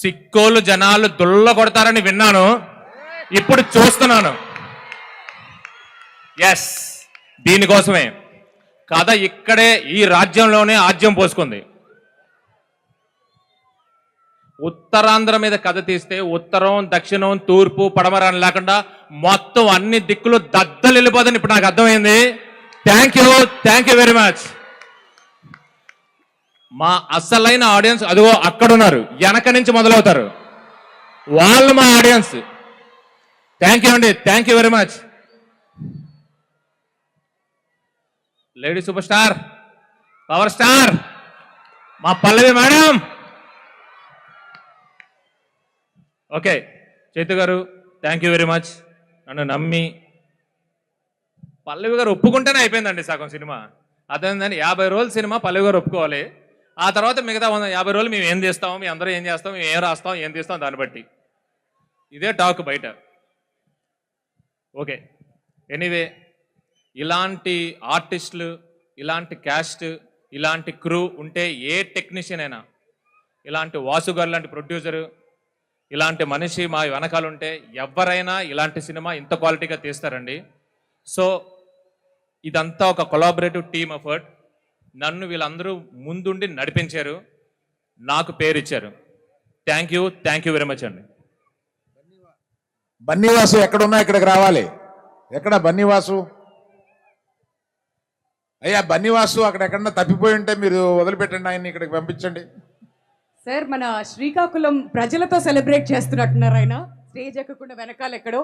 సిక్కోలు జనాలు దుల్ల కొడతారని విన్నాను, ఇప్పుడు చూస్తున్నాను. ఎస్, దీనికోసమే కథ ఇక్కడే ఈ రాజ్యంలోనే ఆజ్యం పోసుకుంది. ఉత్తరాంధ్ర మీద కథ తీస్తే ఉత్తరం, దక్షిణం, తూర్పు, పడమర అని లేకుండా మొత్తం అన్ని దిక్కులు దద్దలు వెళ్ళిపోదని ఇప్పుడు నాకు అర్థమైంది. Thank you very much. మా అసలైన ఆడియన్స్ అదిగో అక్కడున్నారు, వెనక నుంచి మొదలవుతారు, వాళ్ళు మా ఆడియన్స్. థ్యాంక్ యూ అండి, thank you very much. Lady super star, power star మా పల్లవి మేడం. ఓకే చైతు గారు, థ్యాంక్ యూ వెరీ మచ్. నన్ను నమ్మి పల్లవి గారు ఒప్పుకుంటేనే అయిపోయిందండి సగం సినిమా. అదేంటండి 50 రోజుల సినిమా పల్లవి గారు ఒప్పుకోవాలి, ఆ తర్వాత మిగతా 50 రోజులు మేము ఏం చేస్తాము, మీ అందరూ ఏం చేస్తాం, మేము ఏం రాస్తాం, ఏం తీస్తాం దాన్ని బట్టి. ఇదే టాక్ బయట. ఓకే, ఎనీవే ఇలాంటి ఆర్టిస్టులు, ఇలాంటి క్యాస్ట్, ఇలాంటి క్రూ ఉంటే ఏ టెక్నీషియన్ అయినా, ఇలాంటి వాసు గారు లాంటి ప్రొడ్యూసరు, ఇలాంటి మనిషి మా వెనకాల ఉంటే ఎవరైనా ఇలాంటి సినిమా ఇంత క్వాలిటీగా తీస్తారండి. సో ఇదంతా ఒక కొలాబరేటివ్ టీమ్ ఎఫర్ట్. నన్ను వీళ్ళందరూ ముందుండి నడిపించారు, నాకు పేరు ఇచ్చారు. థ్యాంక్ యూ వెరీ మచ్ అండి. బన్నీవాసు ఎక్కడున్నా ఇక్కడికి రావాలి. ఎక్కడ బన్నీవాసు? అయ్యా బన్నీవాసు అక్కడ ఎక్కడన్నా తప్పిపోయి ఉంటే మీరు వదిలిపెట్టండి, ఆయన్ని ఇక్కడికి పంపించండి. సార్ మన శ్రీకాకుళం ప్రజలతో సెలబ్రేట్ చేస్తున్నట్టున్నారు ఆయన, స్టేజ్ ఎక్కకుండా వెనకాల ఎక్కడో.